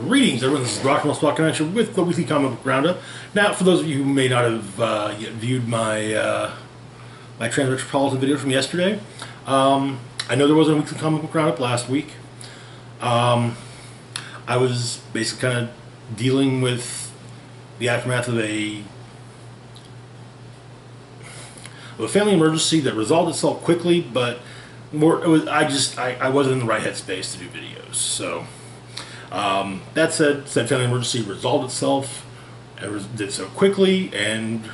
Greetings, everyone. This is Rock and Roll Spot Connection with the weekly comic book roundup. Now, for those of you who may not have yet viewed my my Transmetropolitan video from yesterday, I know there wasn't a weekly comic book roundup last week. I was basically kind of dealing with the aftermath of a family emergency that resolved itself quickly, but I wasn't in the right headspace to do videos. So. That said family emergency resolved itself, and did so quickly, and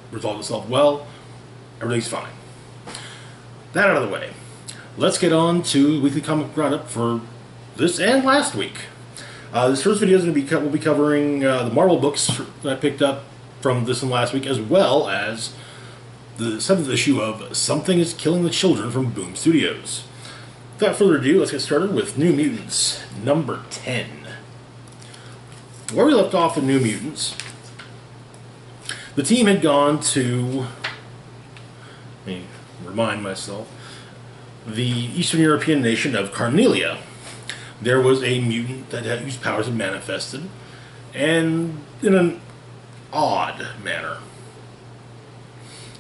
resolved itself well. Everything's fine. That out of the way, let's get on to weekly comic roundup for this and last week. This first video is going to be we'll be covering the Marvel books that I picked up from this and last week, as well as the 7th issue of Something is Killing the Children from Boom Studios. Without further ado, let's get started with New Mutants, number 10. Where we left off in New Mutants, the team had gone to, let me remind myself, the Eastern European nation of Carnelia. There was a mutant that had whose powers had manifested, and in an odd manner.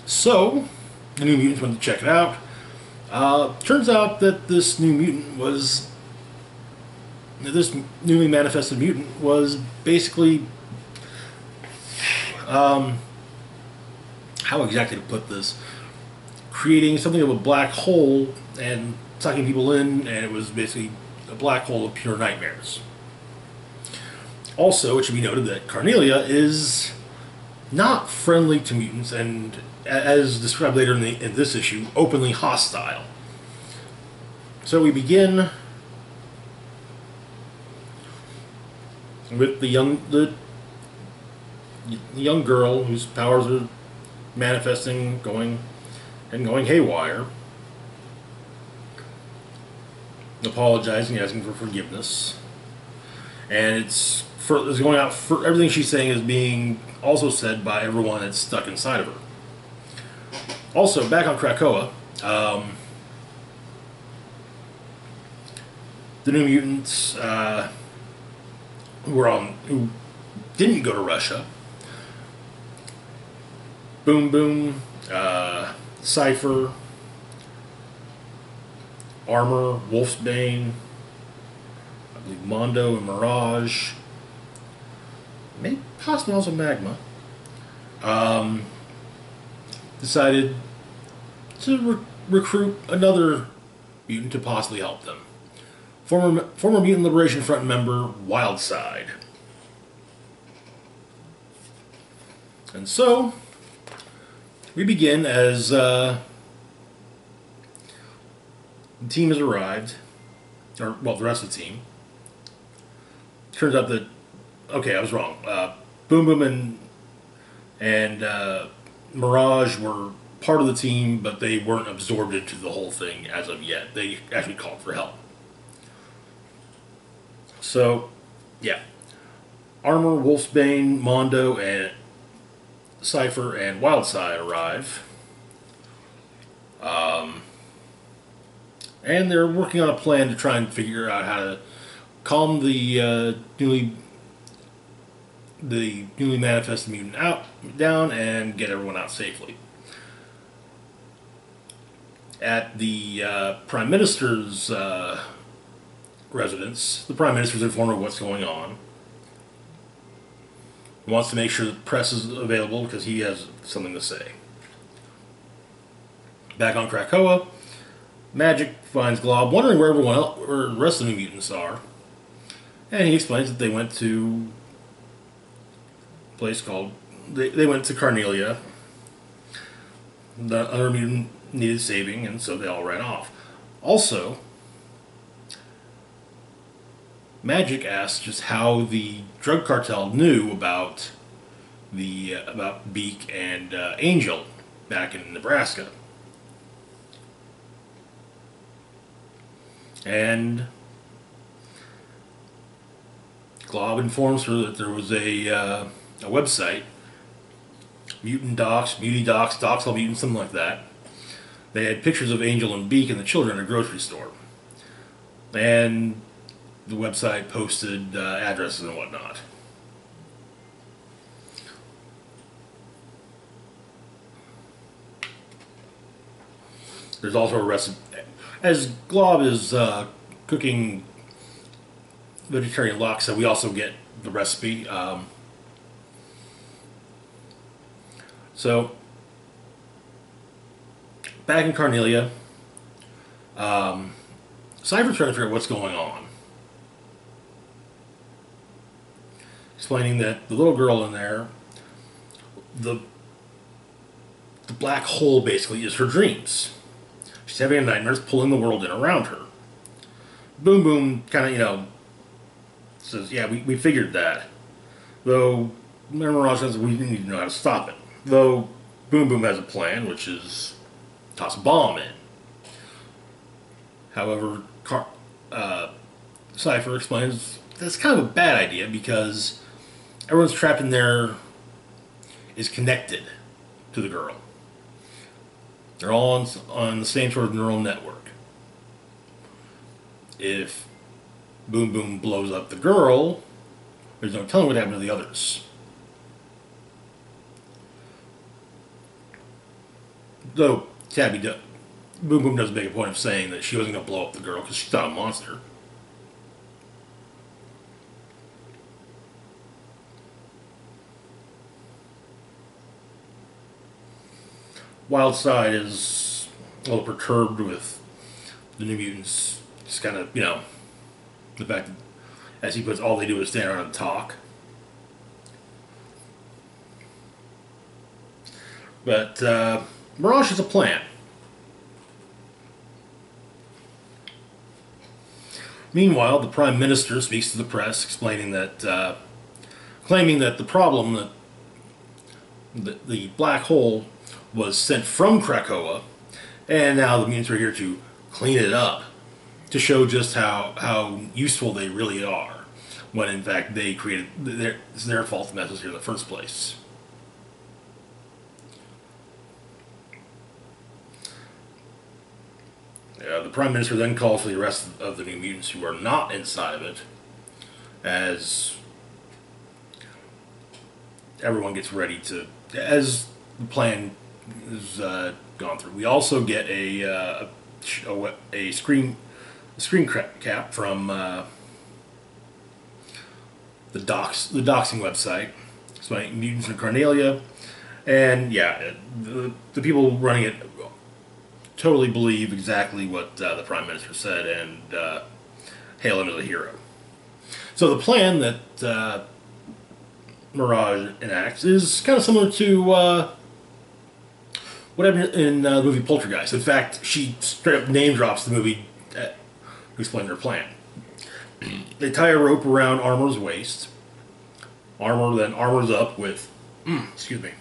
So, the New Mutants went to check it out. Turns out that this new mutant was, this newly manifested mutant was basically, how exactly to put this, creating something of a black hole and sucking people in, and it was basically a black hole of pure nightmares. Also, it should be noted that Carnelia is not friendly to mutants, and as described later in this issue, openly hostile. So we begin with the young girl whose powers are manifesting, going haywire, apologizing, asking for forgiveness, and it's going out for everything she's saying is being also said by everyone that's stuck inside of her. Also, back on Krakoa, the New Mutants who didn't go to Russia. Boom Boom, Cypher, Armor, Wolfsbane, I believe Mondo and Mirage, maybe possibly also Magma, decided to recruit another mutant to possibly help them. Former Mutant Liberation Front member Wildside. And so we begin as the team has arrived, or well, the rest of the team. Turns out that, okay, I was wrong. Boom Boom and Mirage were part of the team, but they weren't absorbed into the whole thing as of yet. They actually called for help. So, yeah. Armor, Wolfsbane, Mondo, and Cypher and Wildside arrive. And they're working on a plan to try and figure out how to calm the newly manifested mutant down and get everyone out safely. At the Prime Minister's residence, the Prime Minister's informed of what's going on. He wants to make sure the press is available because he has something to say. Back on Krakoa, Magic finds Glob wondering where where the rest of the New Mutants are, and he explains that they went to a place called they went to Carnelia. The other mutant needed saving, and so they all ran off. Also, Magic asks just how the drug cartel knew about Beak and Angel back in Nebraska, and Glob informs her that there was a website, Mutant Docs, Muty Docs, Docs All Mutants, something like that. They had pictures of Angel and Beak and the children in a grocery store. And the website posted addresses and whatnot. There's also a recipe. As Glob is cooking vegetarian laksa, we also get the recipe. So, back in Carnelia, Cypher's trying to figure out what's going on. Explaining that the little girl in there, the black hole basically is her dreams. She's having nightmares pulling the world in around her. Boom Boom kind of, says, yeah, we figured that. Though, Mirage says we didn't even know how to stop it. Though, Boom Boom has a plan, which is toss a bomb in. However, Cypher explains that's kind of a bad idea because everyone's trapped in there is connected to the girl. They're all on the same sort of neural network. If Boom Boom blows up the girl, there's no telling what happened to the others. Though Boom Boom does make a point of saying that she wasn't going to blow up the girl because she's not a monster. Wildside is a little perturbed with the New Mutants. Just kind of, the fact that, as he puts, all they do is stand around and talk. But Mirage has a plan. Meanwhile, the Prime Minister speaks to the press, explaining that, claiming that the problem that the black hole was sent from Krakoa, and now the mutants are here to clean it up, to show just how useful they really are, when in fact they created, it's their fault the mess was here in the first place. The Prime Minister then calls for the rest of the New Mutants who are not inside of it, as everyone gets ready to, as the plan is gone through. We also get a screen cap from the doxing website, explaining mutants in Carnelia, and yeah, the people running it totally believe exactly what the Prime Minister said and hail him as a hero. So the plan that Mirage enacts is kind of similar to what happened in the movie Poltergeist. In fact, she straight up name drops the movie to explain their plan. They tie a rope around Armor's waist. Armor then armors up with, excuse me,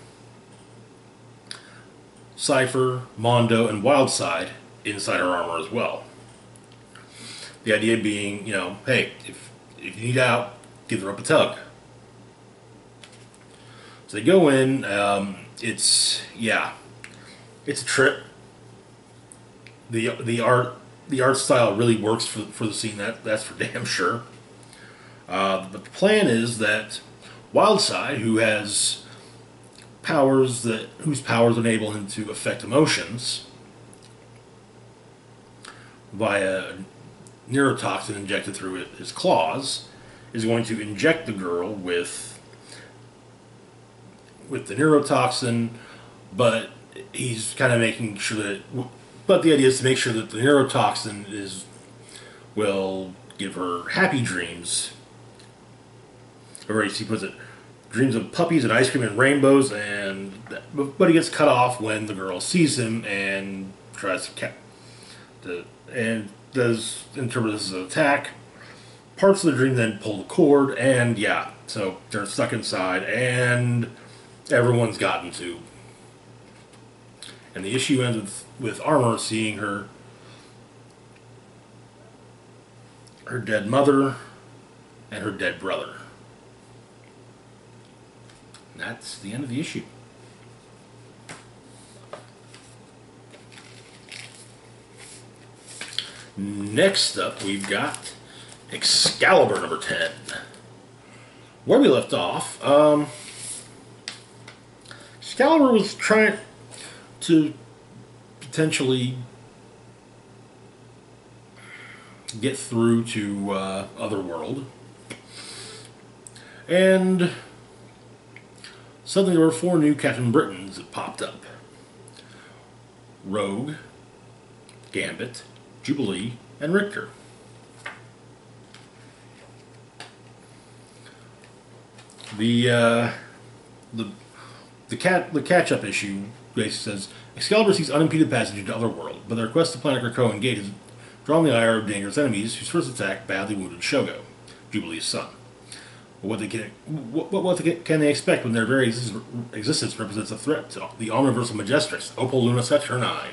Cypher, Mondo, and Wildside inside her armor as well. The idea being, hey, if you need out, give the rope a tug. So they go in. It's a trip. The art style really works for the scene. That's for damn sure. But the plan is that Wildside, whose powers enable him to affect emotions via neurotoxin injected through his claws, is going to inject the girl with the neurotoxin, but he's kind of making sure that. But the idea is to make sure that the neurotoxin will give her happy dreams. Or as he puts it, dreams of puppies and ice cream and rainbows, but he gets cut off when the girl sees him and tries and does interpret this as an attack. Parts of the dream then pull the cord, and so they're stuck inside, and everyone's gotten to. And the issue ends with Armor seeing her dead mother and her dead brother. And that's the end of the issue. Next up, we've got Excalibur number 10. Where we left off, Excalibur was trying to potentially get through to Otherworld, and suddenly there were 4 new Captain Britons that popped up. Rogue, Gambit, Jubilee, and Richter. The catch-up issue basically says Excalibur seeks unimpeded passage into Otherworld, but their quest to planet Krakoa Gate has drawn the ire of dangerous enemies whose first attack badly wounded Shogo, Jubilee's son. What can they expect when their very existence represents a threat to the Omniversal Majestrix, Opal Luna Sector 9?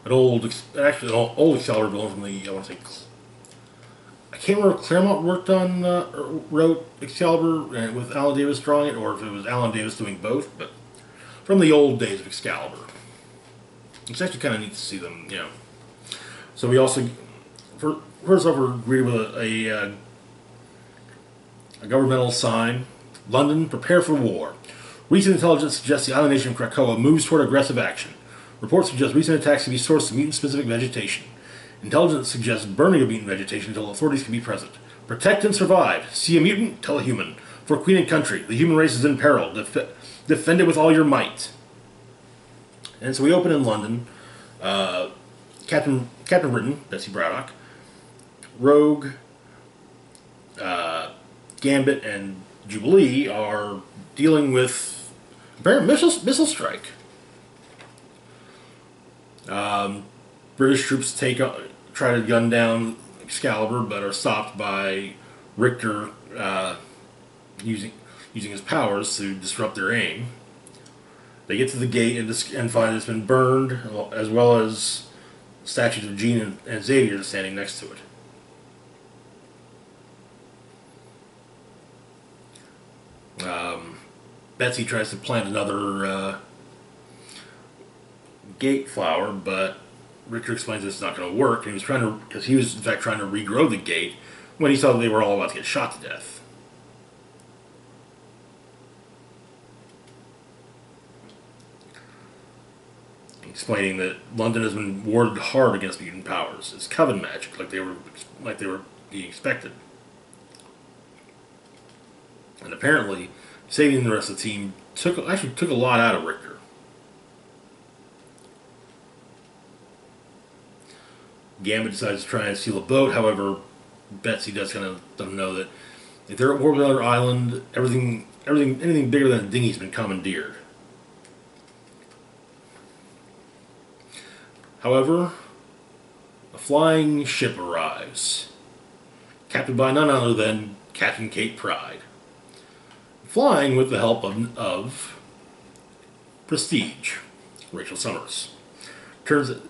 An old Excalibur villain from the, I can't remember if Claremont wrote Excalibur with Alan Davis drawing it, or if it was Alan Davis doing both, but from the old days of Excalibur. It's actually kind of neat to see them, So we also, first off, we're greeted with a governmental sign. London, prepare for war. Recent intelligence suggests the island nation of Krakoa moves toward aggressive action. Reports suggest recent attacks to be sourced to mutant-specific vegetation. Intelligence suggests burning of mutant vegetation until authorities can be present. Protect and survive. See a mutant? Tell a human. For Queen and country, the human race is in peril. Defend it with all your might. And so we open in London. Captain Britain, Betsy Braddock, Rogue, Gambit, and Jubilee are dealing with apparent missile strike. British troops try to gun down Excalibur, but are stopped by Richter using his powers to disrupt their aim. They get to the gate and find it's been burned, as well as statues of Jean and Xavier standing next to it. Betsy tries to plant another gate flower, but Richter explains it's not going to work. And he was in fact trying to regrow the gate when he saw that they were all about to get shot to death. Explaining that London has been warded hard against mutant powers. It's coven magic, like they were being expected. And apparently, saving the rest of the team took a lot out of Richter. Gambit decides to try and steal a boat. However, Betsy does kind of let him know that if they're at war with another island, anything bigger than a dinghy's been commandeered. However, a flying ship arrives, captained by none other than Captain Kate Pride, flying with the help of Prestige, Rachel Summers. Turns out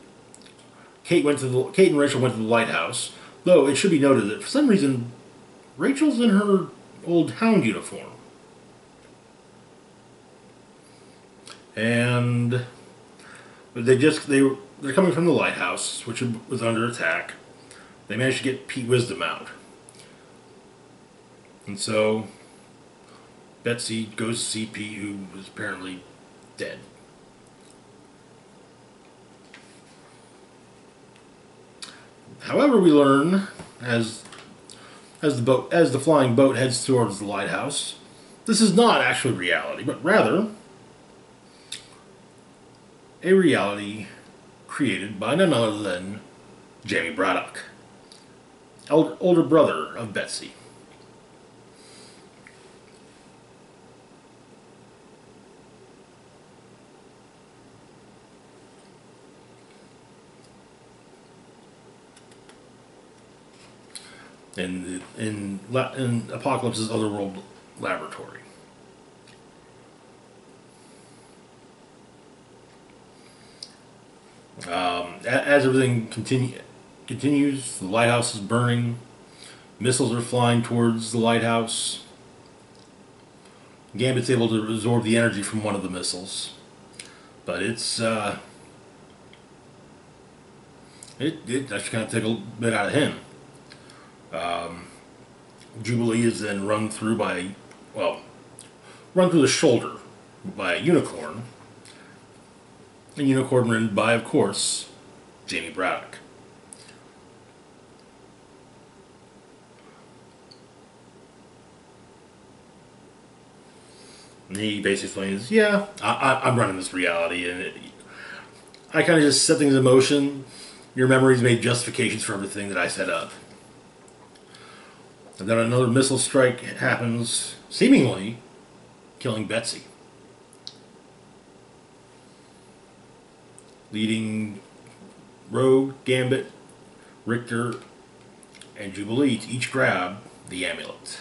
Kate and Rachel went to the lighthouse, though it should be noted that for some reason Rachel's in her old hound uniform. And they're coming from the lighthouse, which was under attack. They managed to get Pete Wisdom out. And so Betsy goes to see Pete, who is apparently dead. However, we learn as the flying boat heads towards the lighthouse, this is not actually reality, but rather a reality created by none other than Jamie Braddock, older brother of Betsy. In Apocalypse's Otherworld laboratory. As everything continues, the lighthouse is burning. Missiles are flying towards the lighthouse. Gambit's able to absorb the energy from one of the missiles, but it actually kind of took a bit out of him. Jubilee is then run through the shoulder by a unicorn. A unicorn ridden by, of course, Jamie Braddock. And he basically explains, yeah, I'm running this reality, and I kind of just set things in motion. Your memories made justifications for everything that I set up. And then another missile strike happens, seemingly killing Betsy, leading Rogue, Gambit, Richter, and Jubilee to each grab the amulet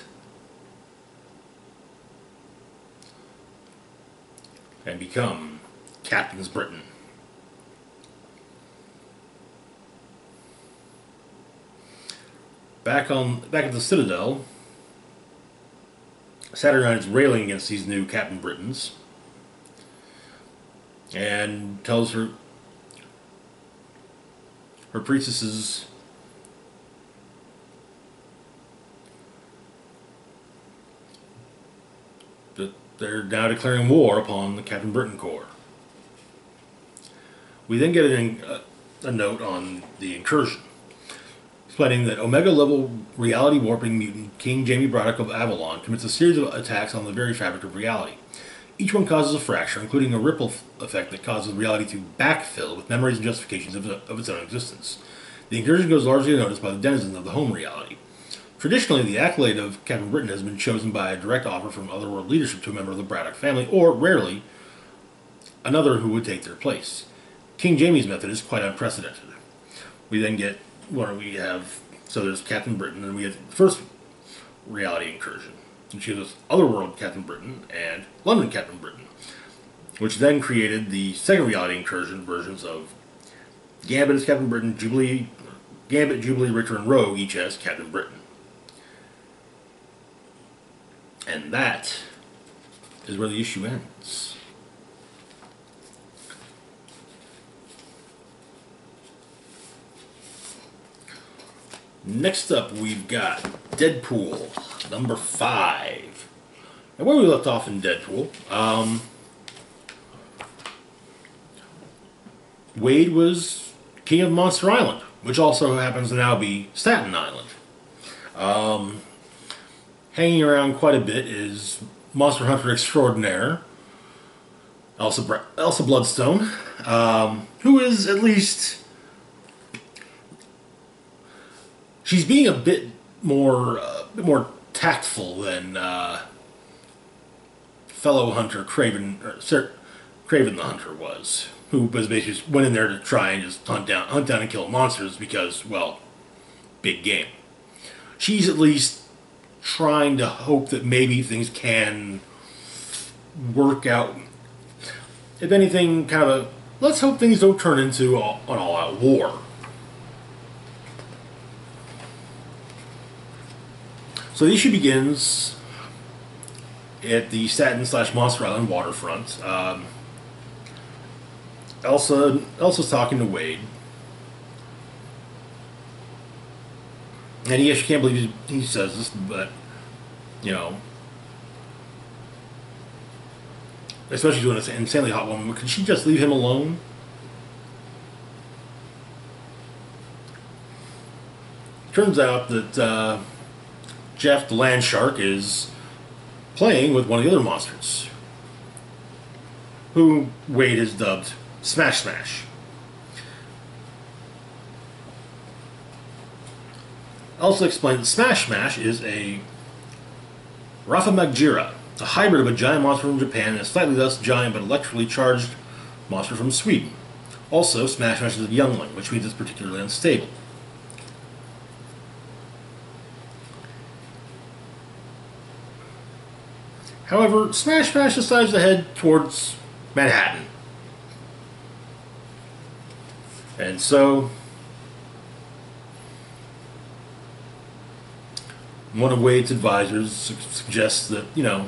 and become Captains Britain. Back at the Citadel, Saturnine is railing against these new Captain Britons and tells her priestesses that they're now declaring war upon the Captain Britain Corps. We then get a note on the incursion, explaining that Omega-level reality-warping mutant King Jamie Braddock of Avalon commits a series of attacks on the very fabric of reality. Each one causes a fracture, including a ripple effect that causes reality to backfill with memories and justifications of its own existence. The incursion goes largely unnoticed by the denizens of the home reality. Traditionally, the accolade of Captain Britain has been chosen by a direct offer from otherworld leadership to a member of the Braddock family, or, rarely, another who would take their place. King Jamie's method is quite unprecedented. We then get so there's Captain Britain, and we have the first reality incursion, which gives us Otherworld Captain Britain and London Captain Britain, which then created the second reality incursion versions of Gambit as Captain Britain, Gambit, Jubilee, Richter, and Rogue each as Captain Britain. And that is where the issue ends. Next up, we've got Deadpool, number 5. And where we left off in Deadpool, Wade was king of Monster Island, which also happens to now be Staten Island. Hanging around quite a bit is Monster Hunter extraordinaire, Elsa Bloodstone, who is at least... She's being a bit more tactful than fellow hunter Craven the Hunter was, who basically just went in there to try and just hunt down and kill monsters because, well, big game. She's at least trying to hope that maybe things can work out. If anything, kind of let's hope things don't turn into an all-out war. So the issue begins at the Staten/Monster Island waterfront. Elsa's talking to Wade, and he actually can't believe he says this, but you know, especially doing an insanely hot woman, could she just leave him alone? Turns out that Jeff the Land Shark is playing with one of the other monsters, who Wade has dubbed Smash Smash. Elsa explains that Smash Smash is a Rafa Magjira, a hybrid of a giant monster from Japan and a slightly less giant but electrically charged monster from Sweden. Also, Smash Smash is a youngling, which means it's particularly unstable. However, Smash Smash decides to head towards Manhattan. And so, one of Wade's advisors suggests that, you know,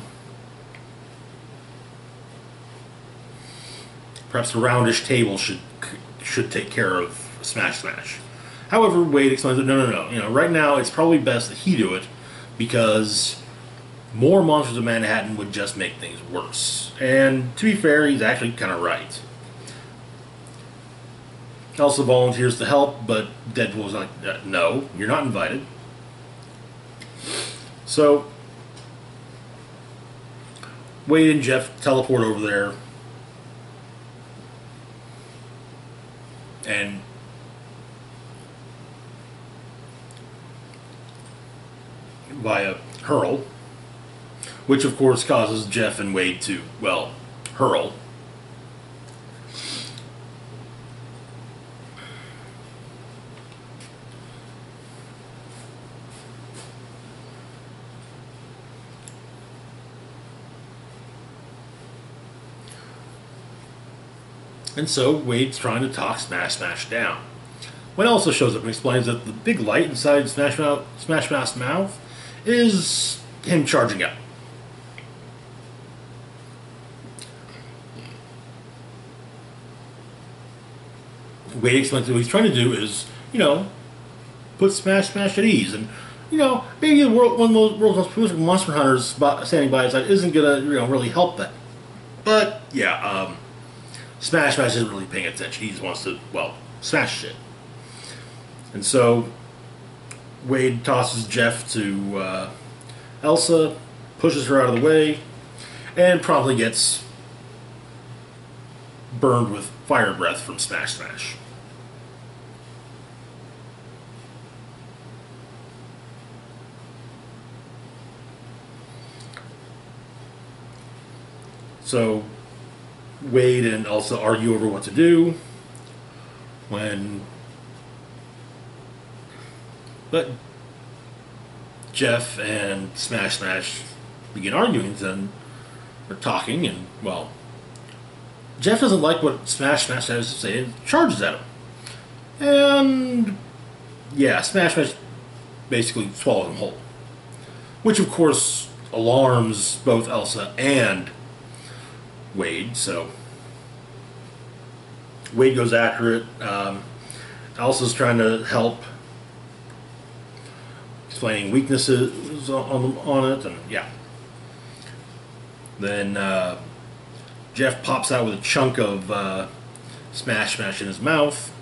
perhaps a roundish table should take care of Smash Smash. However, Wade explains that no. You know, right now it's probably best that he do it because more monsters of Manhattan would just make things worse. And to be fair, he's actually kind of right. Also volunteers to help, but Deadpool's like, no, you're not invited. So Wade and Jeff teleport over there, and via hurl, which of course causes Jeff and Wade to, well, hurl. And so Wade's trying to talk Smash down. When Elsa shows up and explains that the big light inside Smash Mouth's mouth is him charging up. Wade explains that what he's trying to do is, you know, put Smash at ease. And, you know, maybe one of the world's most prolific monster hunters standing by his side isn't going to, you know, really help that. But, yeah, Smash isn't really paying attention. He just wants to, well, smash shit. And so Wade tosses Jeff to Elsa, pushes her out of the way, and promptly gets burned with fire breath from Smash. So Wade and Elsa argue over what to do but Jeff and Smash begin arguing, and they're talking, and, well, Jeff doesn't like what Smash has to say and charges at him. And, yeah, Smash basically swallows him whole. Which, of course, alarms both Elsa and Wade, so Wade goes after it. Elsa's trying to help, explaining weaknesses on it, and yeah. Then Jeff pops out with a chunk of Smash in his mouth,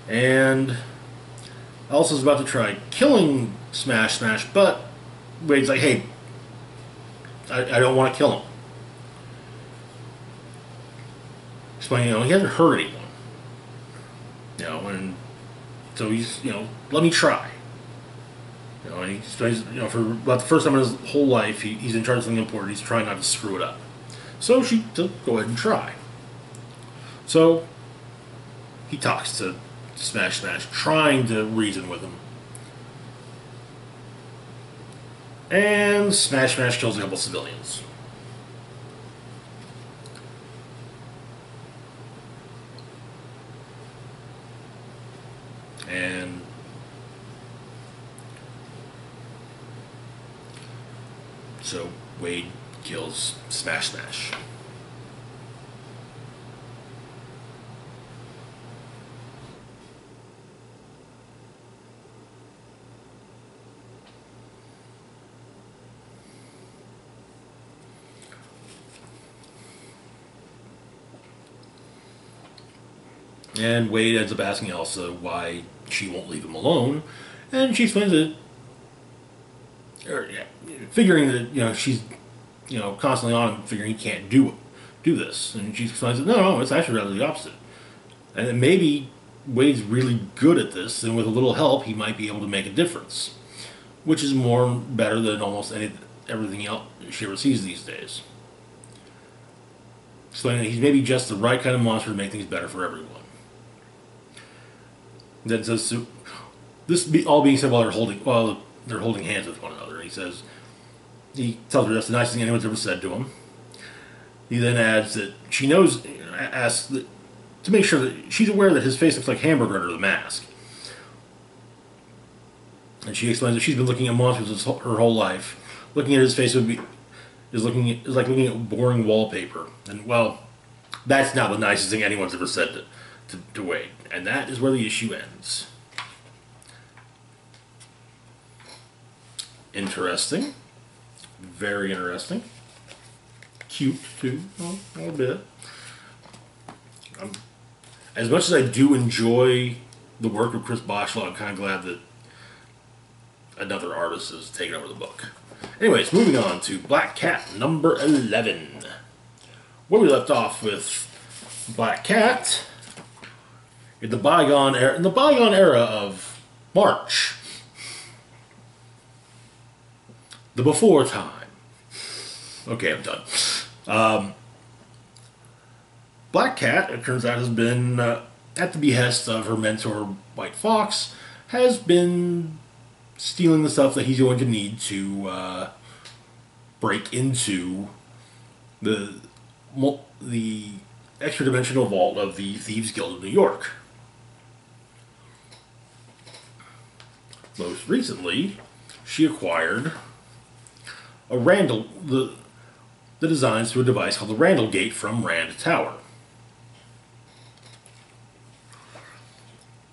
and Elsa's about to try killing Smash, but Wade's like, hey, I don't want to kill him. Explaining, you know, he hasn't hurt anyone. You know, and so he's, you know, let me try. You know, and he explains, you know, for about the first time in his whole life, he's in charge of something important. He's trying not to screw it up. So she to go ahead and try. So he talks to Smash, trying to reason with him. And Smash kills a couple civilians. And so Wade kills Smash. And Wade ends up asking Elsa why she won't leave him alone, and she explains it, figuring that, you know, she's, you know, constantly on him, figuring he can't do this, and she explains that no, it's actually rather the opposite, and that maybe Wade's really good at this, and with a little help, he might be able to make a difference, which is better than almost everything else she ever sees these days. Explaining that he's maybe just the right kind of monster to make things better for everyone. Then says, so, all being said while they're holding hands with one another. He tells her that's the nicest thing anyone's ever said to him. He then adds that she asks that, to make sure that she's aware that his face looks like hamburger under the mask. And she explains that she's been looking at monsters her whole life. Looking at his face is like looking at boring wallpaper. And, well, that's not the nicest thing anyone's ever said to Wade. And that is where the issue ends. Interesting. Very interesting. Cute, too. Well, a little bit. As much as I do enjoy the work of Chris Boschel, I'm kind of glad that another artist has taken over the book. Anyways, moving on to Black Cat number 11. Where we left off with Black Cat in the bygone era of March. The before time. Okay, I'm done. Black Cat, it turns out, has been, at the behest of her mentor, White Fox, has been stealing the stuff that he's going to need to break into the extra-dimensional vault of the Thieves Guild of New York. Most recently, she acquired a the designs to a device called the Randall Gate from Rand Tower.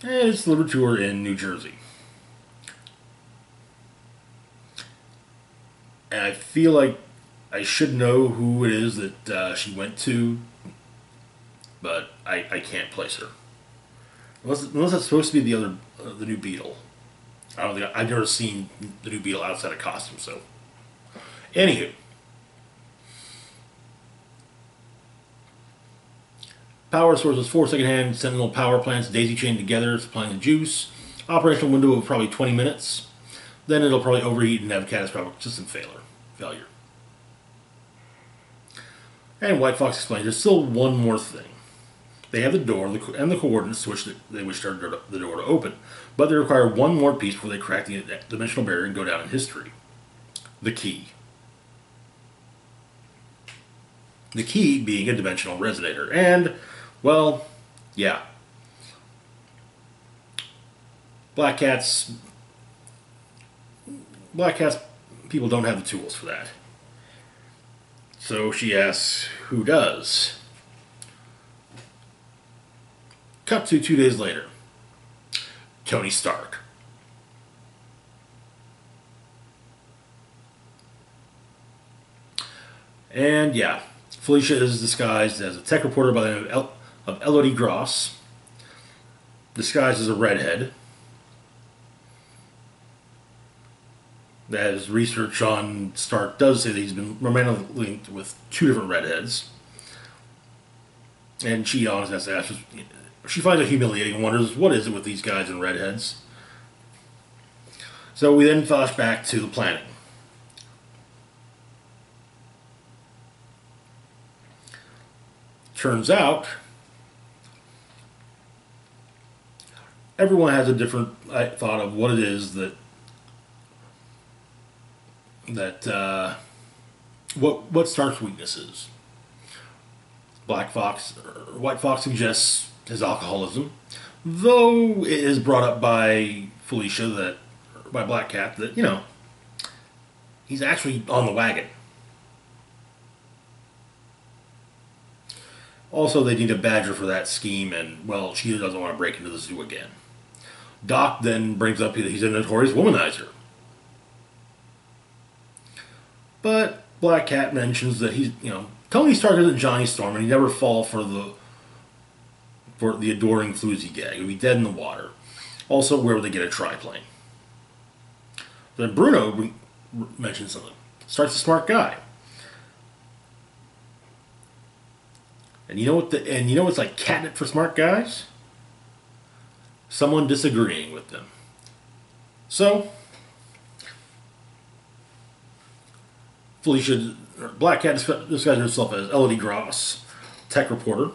And it's delivered to her in New Jersey. And I feel like I should know who it is that she went to, but I can't place her. Unless that's supposed to be the new Beetle. I've never seen the new Beetle outside of costume, so. Anywho. Power sources 4 second-hand Sentinel power plants daisy-chained together, supplying the juice. Operational window of probably 20 minutes. Then it'll probably overheat and have catastrophic system failure. And White Fox explains there's still one more thing. They have the door and the coordinates to which they wish the door to open, but they require one more piece before they crack the dimensional barrier and go down in history. The key. The key being a dimensional resonator. And, well, yeah. Black Cat's people don't have the tools for that. So she asks, who does? Cut to 2 days later. Tony Stark. And yeah, Felicia is disguised as a tech reporter by the name of Elodie Gross, disguised as a redhead. As research on Stark does say that he's been romantically linked with 2 different redheads. And she honestly has to ask, she finds it humiliating and wonders, what is it with these guys and redheads? So we then flash back to the planning. Turns out, everyone has a different thought of what it is what Stark's weakness is. White Fox suggests his alcoholism, though it is brought up by by Black Cat that, he's actually on the wagon. Also, they need a badger for that scheme, and, well, she doesn't want to break into the zoo again. Doc then brings up that he's a notorious womanizer. But Black Cat mentions that he's, Tony Stark isn't Johnny Storm, and he'd never fall for the adoring floozy gag. He'd be dead in the water. Also, where would they get a triplane? Then Bruno mentions something. Stark's a smart guy. And you know what's like catnip for smart guys? Someone disagreeing with them. So, Black Cat disguises herself as Elodie Gross, tech reporter.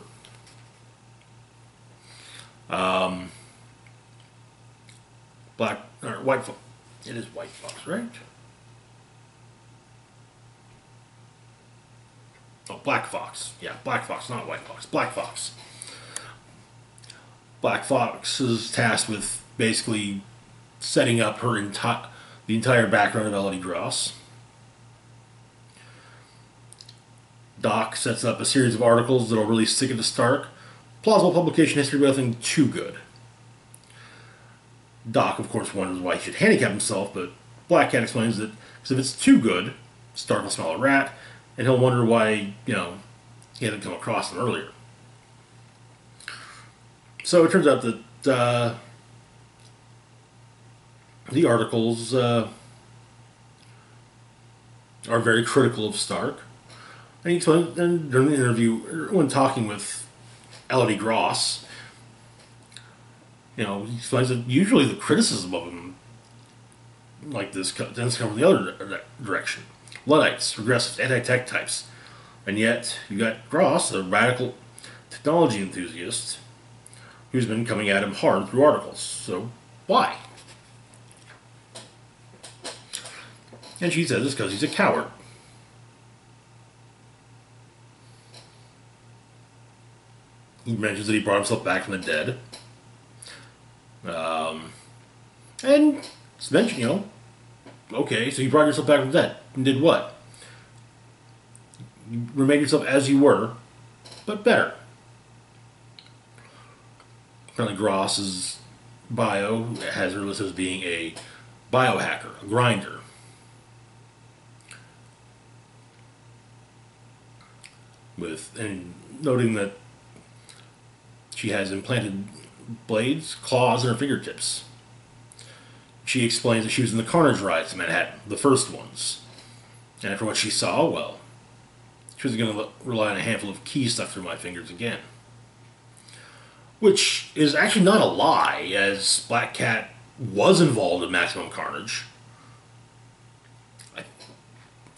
White Fox. It is White Fox, right? Oh, Black Fox. Yeah, Black Fox, not White Fox. Black Fox. Black Fox is tasked with basically setting up the entire background of Elodie Gross. Doc sets up a series of articles that'll really stick it to Stark, plausible publication history, but nothing too good. Doc, of course, wonders why he should handicap himself, but Black Cat explains that because if it's too good, Stark will smell a rat, and he'll wonder why, he hadn't come across them earlier. So it turns out that the articles are very critical of Stark. And he explained, and during the interview, when talking with Elodie Gross, he explains that usually the criticism of him like this tends to come from the other direction. Luddites, regressives, anti-tech types. And yet, you got Gross, a radical technology enthusiast, who's been coming at him hard through articles. So, why? And she says it's because he's a coward. He mentions that he brought himself back from the dead. And it's mentioned, okay, so you brought yourself back from the dead. And did what? You remained yourself as you were, but better. Apparently Gross's bio has her listed as being a biohacker, a grinder. And noting that she has implanted blades, claws in her fingertips. She explains that she was in the Carnage riots in Manhattan, the first ones. And after what she saw, well, she wasn't going to rely on a handful of keys stuck through my fingers again. Which is actually not a lie, as Black Cat was involved in Maximum Carnage.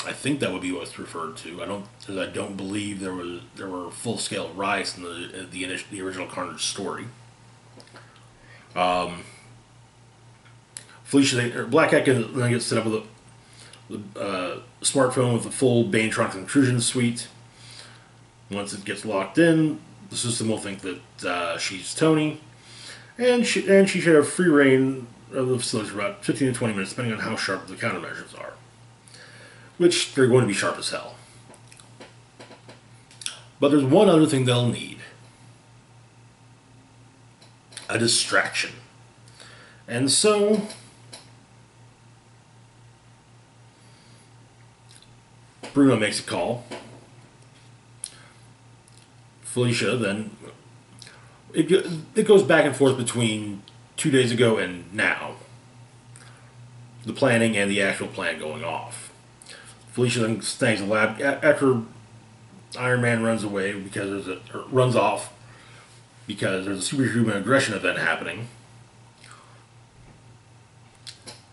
I think that would be what's referred to. I don't believe there were full-scale riots in the original Carnage story. Black Cat then gets set up with a smartphone with a full Banetronics intrusion suite. Once it gets locked in, the system will think that she's Tony, and she should have free reign of the facility for about 15 to 20 minutes, depending on how sharp the countermeasures are. Which they're going to be sharp as hell. But there's one other thing they'll need. A distraction. And so Bruno makes a call. Felicia then... It goes back and forth between 2 days ago and now. The planning and the actual plan going off. Felicia then snags a lab after Iron Man runs away runs off because there's a superhuman aggression event happening.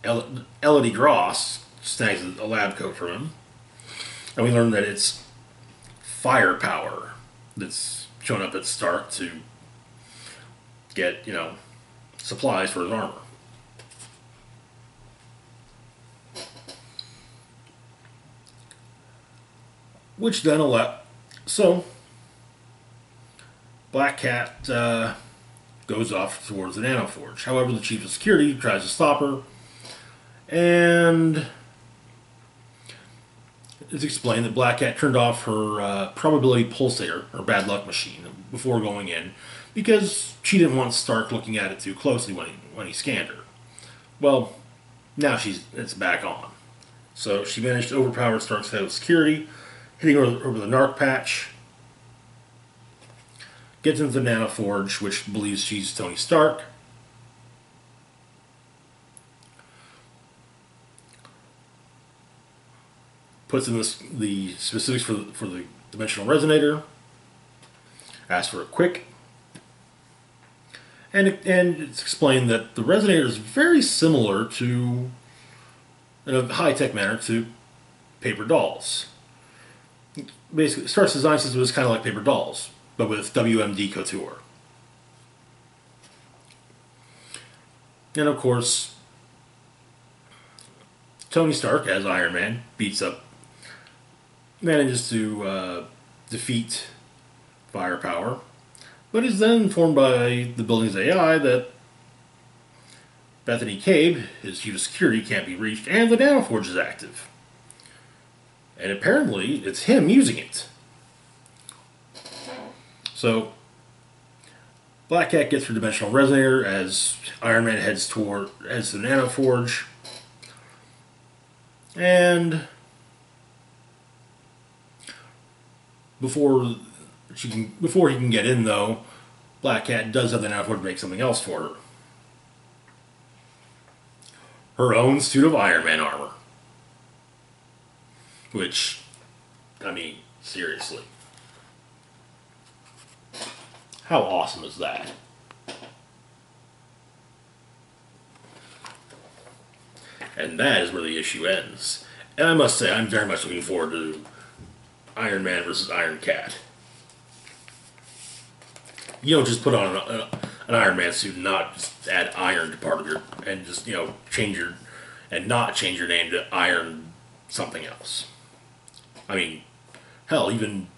Elodie Gross snags a lab coat from him, and we learn that it's firepower that's shown up at Stark to get supplies for his armor. Which then so Black Cat goes off towards the Nanoforge. However, the chief of security tries to stop her, and it's explained that Black Cat turned off her probability pulsator, her bad luck machine, before going in, because she didn't want Stark looking at it too closely when he scanned her. Well, now it's back on. So she managed to overpower Stark's head of security, hitting her with a narc patch, gets into the Nanoforge, which believes she's Tony Stark. Puts in the specifics for the dimensional resonator, asks for a quick, and it's explained that the resonator is very similar to, in a high-tech manner, to paper dolls. Basically, Stark's design system is kind of like paper dolls, but with WMD couture. And of course, Tony Stark, as Iron Man, manages to defeat Firepower, but is then informed by the building's AI that Bethany Cabe, his chief of security, can't be reached, and the Nanoforge is active. And apparently, it's him using it. So, Black Cat gets her dimensional resonator as Iron Man heads to the Nano Forge. And before he can get in, though, Black Cat does have the Nano Forge make something else for her. Her own suit of Iron Man armor. Which, I mean, seriously. How awesome is that? And that is where the issue ends. And I must say, I'm very much looking forward to Iron Man versus Iron Cat. You don't just put on an Iron Man suit and not just add iron to part of your, and just, not change your name to Iron something else. I mean, hell, even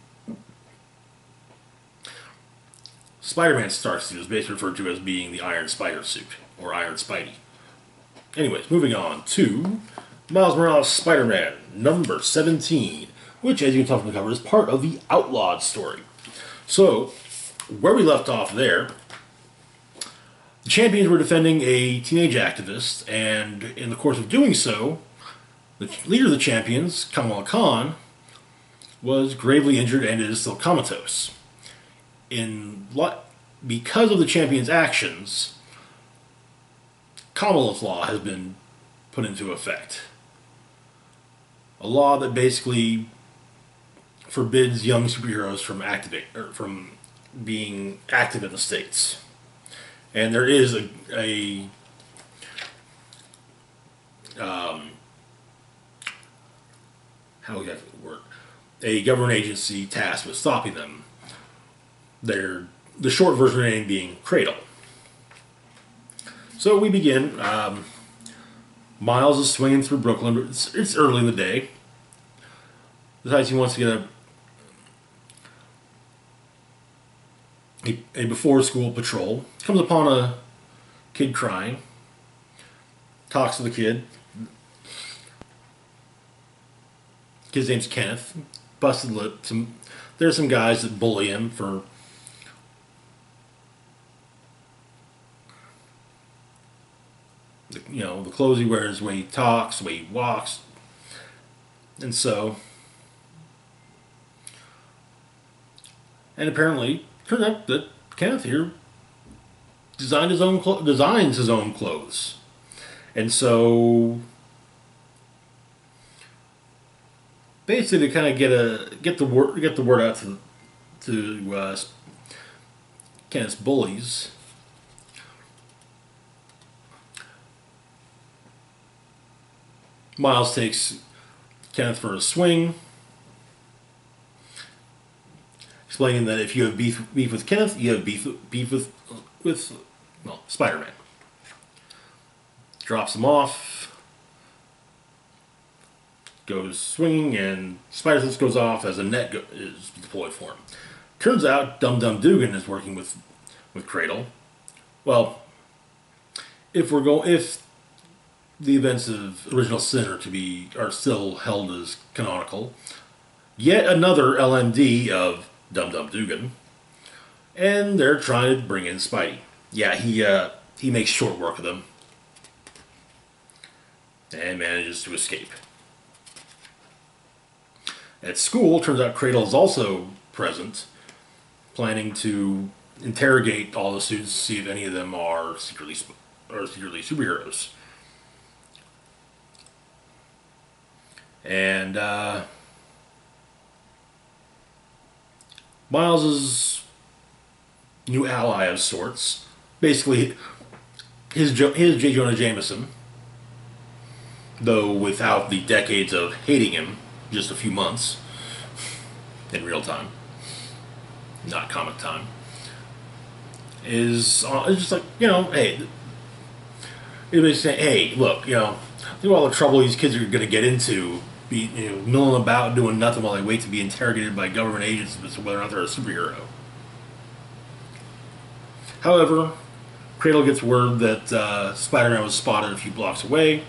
Spider-Man's Stark suit is basically referred to as being the Iron Spider suit, or Iron Spidey. Anyways, moving on to Miles Morales' Spider-Man, number 17, which, as you can tell from the cover, is part of the Outlawed story. So, where we left off there, the champions were defending a teenage activist, and in the course of doing so, the leader of the champions, Kamala Khan, was gravely injured and is still comatose. Because of the champion's actions, Kamala's law has been put into effect. A law that basically forbids young superheroes from being active in the States. And there is how would that work? A government agency tasked with stopping them. The short version of the name being Cradle. So we begin. Miles is swinging through Brooklyn. It's early in the day. Decides he wants to get a before-school patrol. Comes upon a kid crying. Talks to the kid. Kid's name's Kenneth. Busted lip. There's some guys that bully him for the clothes he wears, the way he talks, the way he walks. And apparently, turns out that Kenneth here designs his own clothes. And so, basically, to kind of get the word out to Kenneth's bullies, Miles takes Kenneth for a swing, explaining that if you have beef with Kenneth, you have beef with Spider-Man. Drops him off, goes swinging, and Spider-Sense goes off as a net is deployed for him. Turns out Dum Dum Dugan is working with Cradle. Well, if the events of Original Sin are still held as canonical, yet another LMD of Dum Dum Dugan, and they're trying to bring in Spidey. Yeah, he makes short work of them and manages to escape. At school, turns out Cradle is also present, planning to interrogate all the students to see if any of them are secretly superheroes. And Miles' new ally of sorts, basically his J. Jonah Jameson, though without the decades of hating him, just a few months in real time, not comic time, is just like, hey, everybody's saying, hey, look, think all the trouble these kids are going to get into, milling about doing nothing while they wait to be interrogated by government agents as to whether or not they're a superhero. However, Cradle gets word that Spider-Man was spotted a few blocks away,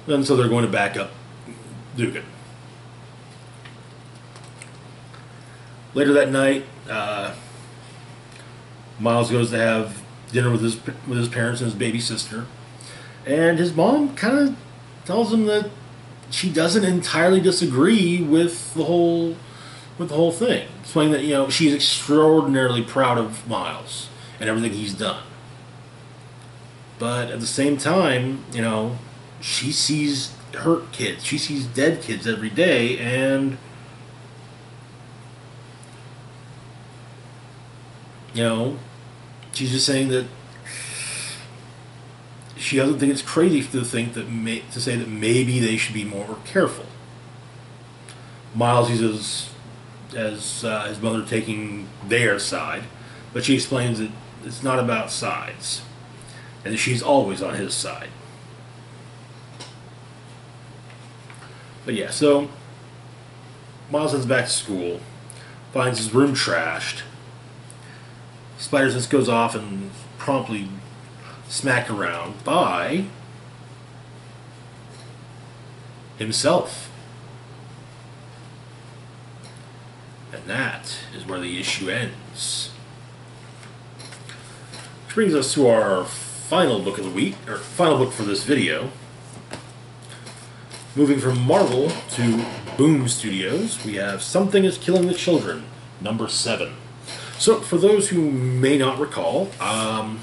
and so they're going to back up Dugan. Miles goes to have dinner with his parents and his baby sister, and his mom kind of tells him that she doesn't entirely disagree with the whole thing, explaining that she's extraordinarily proud of Miles and everything he's done. But at the same time, she sees hurt kids, she sees dead kids every day, and she's just saying that she doesn't think it's crazy to think that to say that maybe they should be more careful. Miles uses as his mother taking their side, but she explains that it's not about sides, and that she's always on his side. But yeah, so Miles heads back to school, finds his room trashed. Spider-Sense goes off and promptly smacked around by himself. And that is where the issue ends. Which brings us to our final book of the week, or final book for this video. Moving from Marvel to Boom Studios, we have Something is Killing the Children, number 7. So, for those who may not recall, I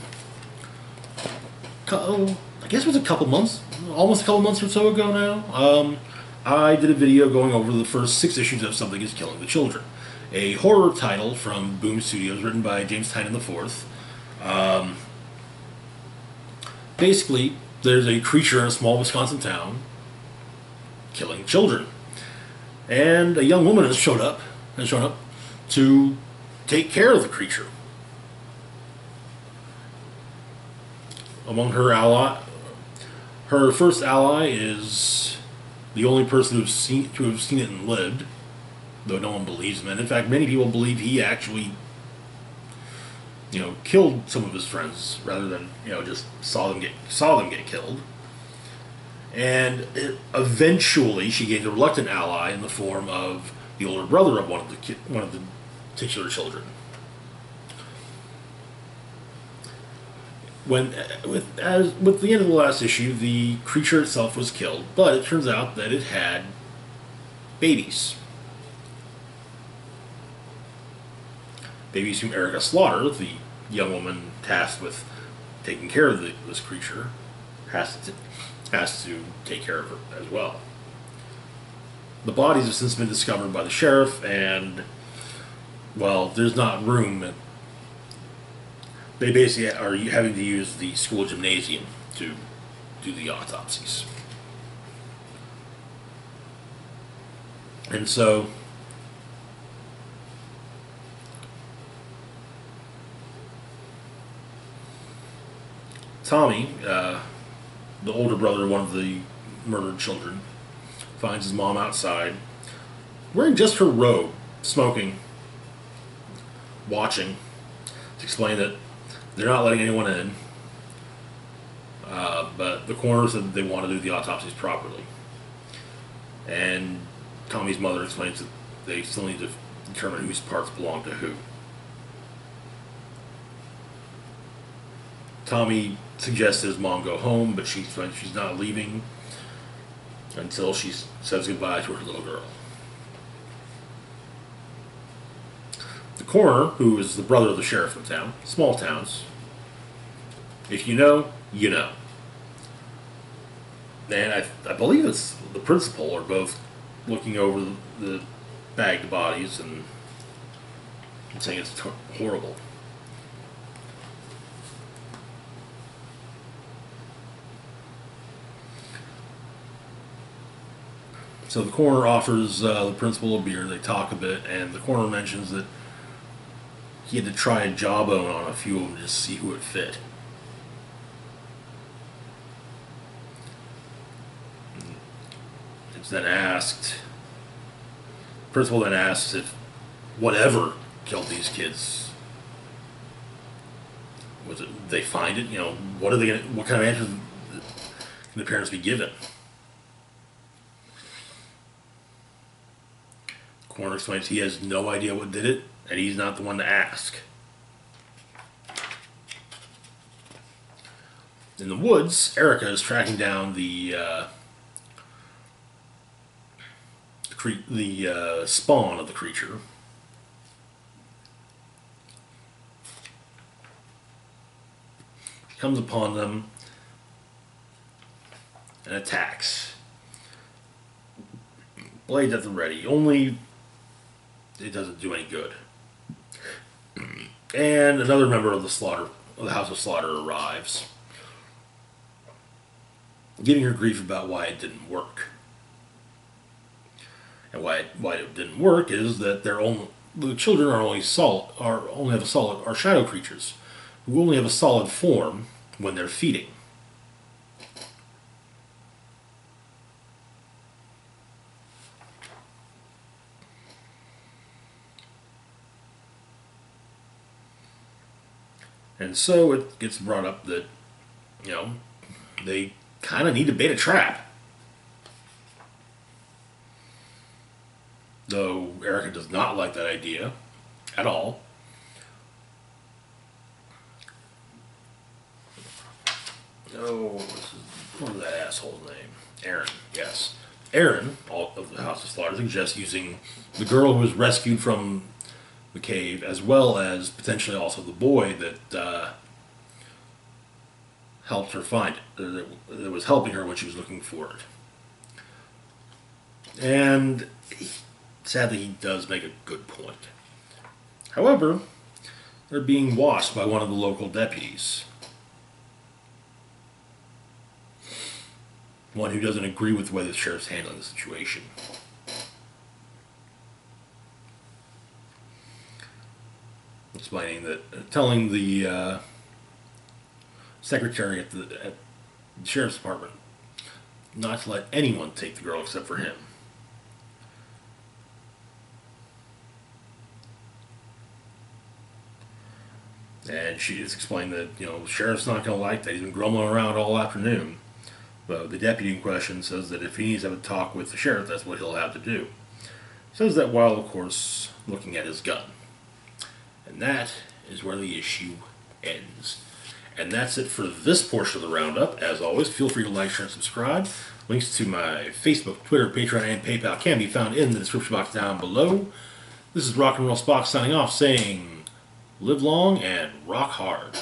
guess it was almost a couple months or so ago now, I did a video going over the first 6 issues of Something is Killing the Children, a horror title from Boom Studios written by James Tynion IV. Basically, there's a creature in a small Wisconsin town killing children, and a young woman has shown up to take care of the creature. Among her first ally is the only person to have seen it and lived, though no one believes him. And in fact, many people believe he actually, killed some of his friends rather than just saw them get killed. And eventually, she gained a reluctant ally in the form of the older brother of one of the titular children. With the end of the last issue, the creature itself was killed, but it turns out that it had babies. Babies whom Erica Slaughter, the young woman tasked with taking care of this creature, has to take care of her as well. The bodies have since been discovered by the sheriff, and, well, there's not room. They basically are having to use the school gymnasium to do the autopsies. And so Tommy, the older brother of one of the murdered children, finds his mom outside, wearing just her robe, smoking, watching, to explain that they're not letting anyone in, but the coroner said that they want to do the autopsies properly. And Tommy's mother explains that they still need to determine whose parts belong to who. Tommy suggests his mom go home, but she's not leaving until she says goodbye to her little girl. The coroner, who is the brother of the sheriff of the town, small towns, if you know, you know. And I believe it's the principal are both looking over the bagged bodies and saying it's horrible. So the coroner offers the principal a beer, they talk a bit, and the coroner mentions that he had to try a jawbone on a few of them just to see who would fit. It's then asked, the principal then asks if whatever killed these kids, was it they find it? What kind of answer can the parents be given? The coroner explains he has no idea what did it, and he's not the one to ask. In the woods, Erica is tracking down the spawn of the creature. She comes upon them and attacks. Blades at the ready, only it doesn't do any good. And another member of the House of Slaughter arrives, giving her grief about why it didn't work. And why it didn't work is that the children are shadow creatures who only have a solid form when they're feeding. And so it gets brought up that, they kind of need to bait a trap. Though Erica does not like that idea at all. Oh, what was that asshole's name? Aaron, yes. Aaron, of the House of Slaughter, suggests using the girl who was rescued from the cave, as well as potentially also the boy that helped her find it, that was helping her when she was looking for it. And sadly, he does make a good point. However, they're being watched by one of the local deputies. One who doesn't agree with the way the sheriff's handling the situation. Telling the secretary at the sheriff's department not to let anyone take the girl except for him. And she just explained that, the sheriff's not going to like that. He's been grumbling around all afternoon. But the deputy in question says that if he needs to have a talk with the sheriff, that's what he'll have to do. He says that while, of course, looking at his gun. And that is where the issue ends. And that's it for this portion of the roundup. As always, feel free to like, share, and subscribe. Links to my Facebook, Twitter, Patreon, and PayPal can be found in the description box down below. This is Rock and Roll Spock signing off, saying, live long and rock hard.